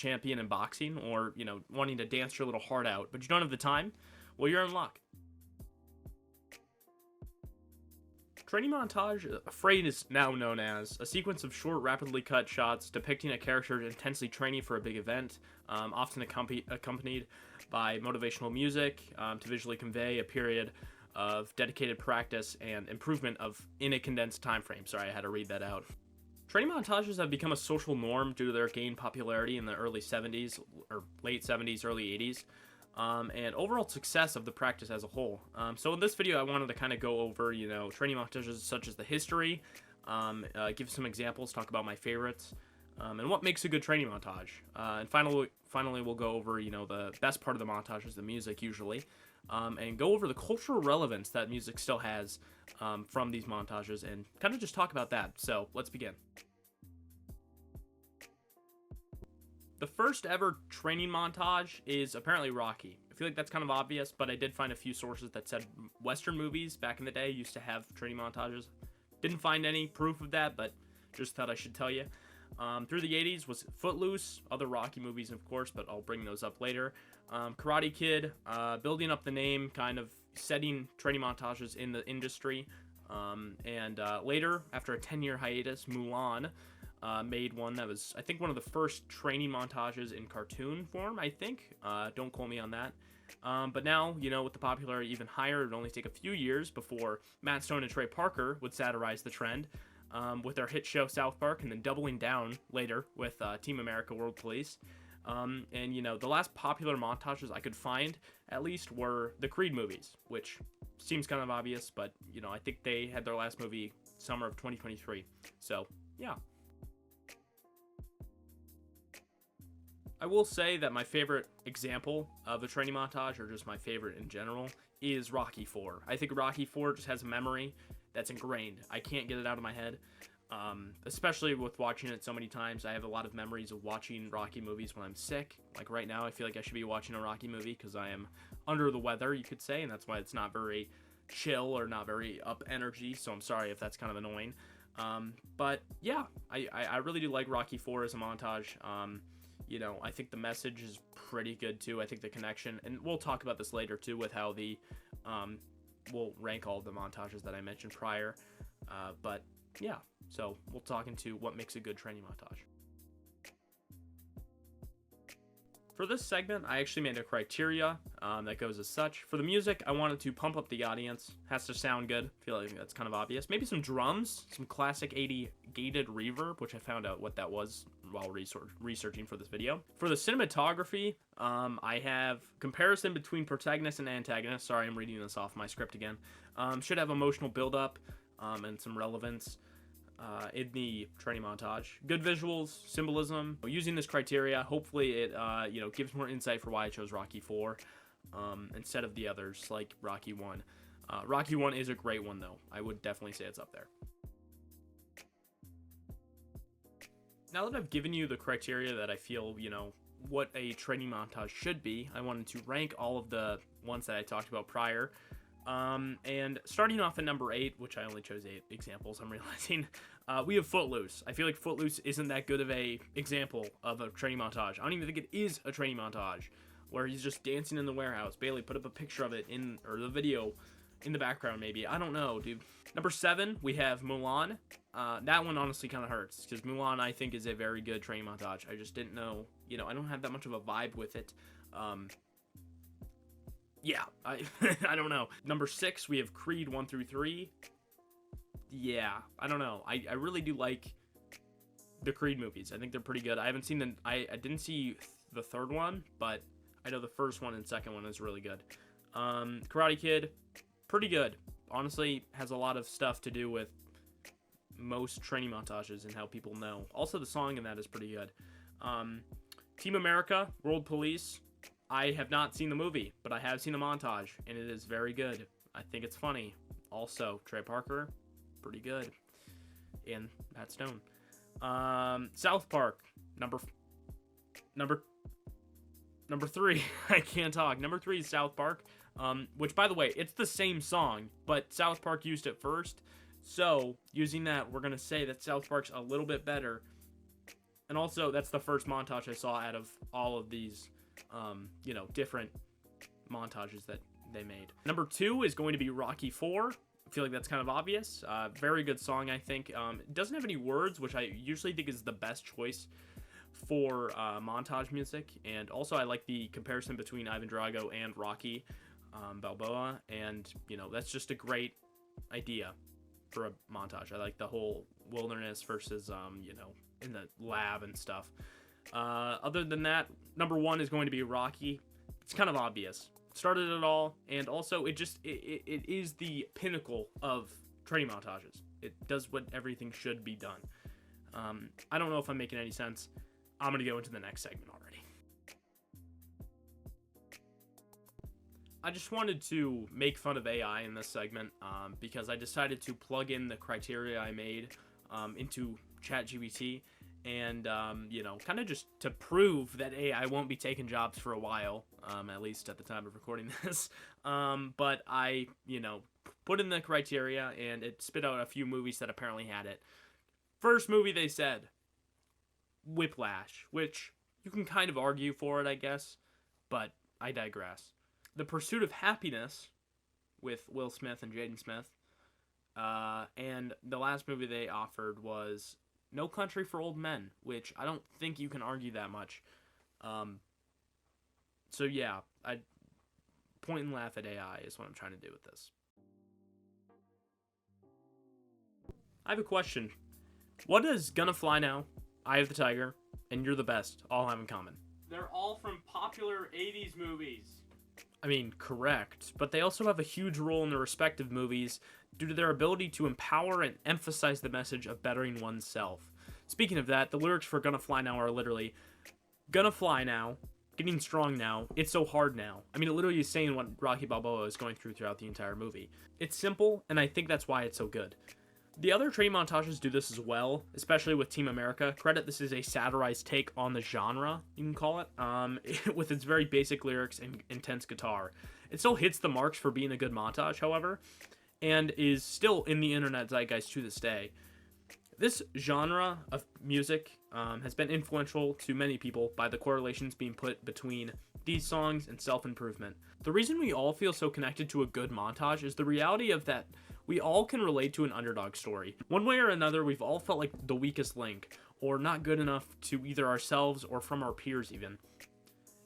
champion in boxing, or, you know, wanting to dance your little heart out, but you don't have the time, well, you're in luck. Training montage, a phrase is now known as a sequence of short, rapidly cut shots depicting a character intensely training for a big event, often accompanied by motivational music to visually convey a period of dedicated practice and improvement in a condensed time frame. Sorry, I had to read that out. Training montages have become a social norm due to their gained popularity in the early 70s, or late 70s, early 80s. And overall success of the practice as a whole. So in this video, I wanted to kind of go over, you know, training montages such as the history, give some examples, talk about my favorites, and what makes a good training montage. And finally, we'll go over, you know, the best part of the montage is the music usually, and go over the cultural relevance that music still has from these montages, and kind of just talk about that. So let's begin. The first ever training montage is apparently Rocky. I feel like that's kind of obvious, but I did find a few sources that said Western movies back in the day used to have training montages. Didn't find any proof of that, but just thought I should tell you. Through the 80s was Footloose, other Rocky movies, of course, but I'll bring those up later. Karate Kid, building up the name, kind of setting training montages in the industry. And later, after a 10-year hiatus, Mulan made one that was, I think, one of the first training montages in cartoon form, I think. Don't quote me on that. But now, you know, with the popularity even higher, it would only take a few years before Matt Stone and Trey Parker would satirize the trend with their hit show South Park, and then doubling down later with Team America World Police. And, you know, the last popular montages I could find, at least, were the Creed movies, which seems kind of obvious, but, you know, I think they had their last movie summer of 2023. So, yeah. I will say that my favorite example of a training montage, or just my favorite in general, is Rocky IV. I think Rocky IV just has a memory that's ingrained. I can't get it out of my head, especially with watching it so many times. I have a lot of memories of watching Rocky movies when I'm sick. Like right now, I feel like I should be watching a Rocky movie because I am under the weather, you could say, and that's why it's not very chill or not very up energy, so I'm sorry if that's kind of annoying. But yeah, I really do like Rocky IV as a montage. You know, I think the message is pretty good too. I think the connection, and we'll talk about this later too, with how we'll rank all of the montages that I mentioned prior. But yeah, so we'll talk into what makes a good training montage. For this segment, I actually made a criteria that goes as such. For the music, I wanted to pump up the audience. Has to sound good. I feel like that's kind of obvious. Maybe some drums, some classic 80 gated reverb, which I found out what that was while researching for this video. For the cinematography, I have comparison between protagonist and antagonist. Sorry, I'm reading this off my script again. Should have emotional build-up and some relevance in the training montage. Good visuals, symbolism. Using this criteria, hopefully it you know, gives more insight for why I chose Rocky IV instead of the others like Rocky 1. Rocky 1 is a great one though. I would definitely say it's up there. Now that I've given you the criteria that I feel, you know, what a training montage should be, I wanted to rank all of the ones that I talked about prior. And starting off at number 8, which I only chose 8 examples, I'm realizing, we have Footloose. I feel like Footloose isn't that good of a example of a training montage. I don't even think it is a training montage, where he's just dancing in the warehouse. Bailey, put up a picture of it or the video in the background maybe. I don't know, dude. Number 7, we have Mulan. That one honestly kind of hurts, because Mulan, I think, is a very good training montage. I just didn't know, you know, I don't have that much of a vibe with it. Yeah, I don't know. Number 6, we have Creed 1 through 3. Yeah, I don't know. I really do like the Creed movies. I think they're pretty good. I haven't seen I didn't see the third one, but I know the first one and second one is really good. Karate Kid, pretty good. Honestly, has a lot of stuff to do with most training montages and how people know. Also, the song in that is pretty good. Team America, World Police. I have not seen the movie, but I have seen the montage, and it is very good. I think it's funny. Also, Trey Parker, pretty good. And Matt Stone. South Park, number 3. I can't talk. Number 3 is South Park, which, by the way, it's the same song, but South Park used it first. So, using that, we're going to say that South Park's a little bit better And also, that's the first montage I saw out of all of these, different montages that they made. Number 2 is going to be Rocky 4. I feel like that's kind of obvious. Very good song, I think. It doesn't have any words, which I usually think is the best choice for montage music. And also, I like the comparison between Ivan Drago and Rocky Balboa. And, that's just a great idea for a montage. I like the whole wilderness versus, in the lab and stuff. Other than that, number 1 is going to be Rocky. It's kind of obvious. Started it all, and also it is the pinnacle of training montages. It does what everything should be done. I don't know if I'm making any sense. I'm gonna go into the next segment already. I just wanted to make fun of AI in this segment because I decided to plug in the criteria I made into ChatGPT, and kind of just to prove that AI won't be taking jobs for a while, at least at the time of recording this. But I, put in the criteria, and it spit out a few movies that apparently had it. First movie they said, Whiplash, which you can kind of argue for it, I guess, but I digress. The Pursuit of Happiness with Will Smith and Jaden Smith. And the last movie they offered was No Country for Old Men, which I don't think you can argue that much. So yeah, I point and laugh at AI is what I'm trying to do with this. I have a question. What does Gonna Fly Now, Eye of the Tiger, and You're the Best all have in common? They're all from popular 80s movies. I mean, correct, but they also have a huge role in their respective movies due to their ability to empower and emphasize the message of bettering oneself. Speaking of that, the lyrics for Gonna Fly Now are literally, Gonna fly now, getting strong now, it's so hard now. I mean, it literally is saying what Rocky Balboa is going through throughout the entire movie. It's simple, and I think that's why it's so good. The other training montages do this as well, especially with Team America. Credit, this is a satirized take on the genre, you can call it, with its very basic lyrics and intense guitar. It still hits the marks for being a good montage, however, and is still in the internet zeitgeist to this day. This genre of music has been influential to many people by the correlations being put between these songs and self-improvement. The reason we all feel so connected to a good montage is the reality of that we all can relate to an underdog story. One way or another, we've all felt like the weakest link, or not good enough to either ourselves or from our peers even.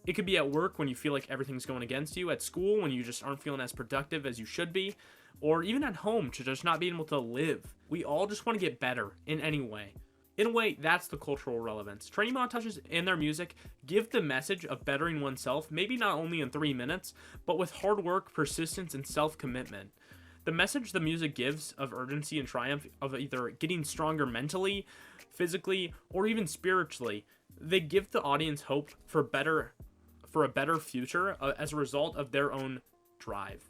It could be at work when you feel like everything's going against you, at school when you just aren't feeling as productive as you should be, or even at home to just not being able to live. We all just want to get better in any way. In a way, that's the cultural relevance. Training montages and their music give the message of bettering oneself, maybe not only in 3 minutes, but with hard work, persistence, and self-commitment. The message the music gives of urgency and triumph of either getting stronger mentally, physically, or even spiritually, they give the audience hope for a better future as a result of their own drive.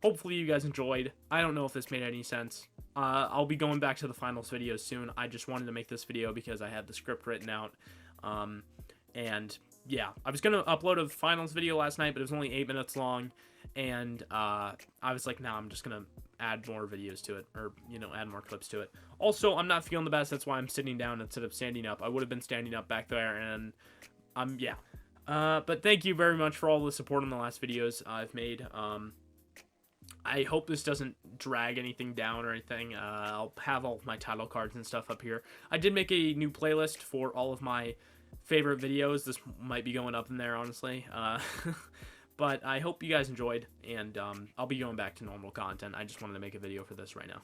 Hopefully you guys enjoyed. I don't know if this made any sense. I'll be going back to the finals videos soon. I just wanted to make this video because I had the script written out. And yeah, I was going to upload a finals video last night, but it was only 8 minutes long. And I was like, nah, I'm just going to add more videos to it, or, add more clips to it. Also, I'm not feeling the best. That's why I'm sitting down instead of standing up. I would have been standing up back there, and yeah. But thank you very much for all the support on the last videos I've made. I hope this doesn't drag anything down or anything. I'll have all of my title cards and stuff up here. I did make a new playlist for all of my favorite videos. This might be going up in there, honestly. But I hope you guys enjoyed, and I'll be going back to normal content. I just wanted to make a video for this right now.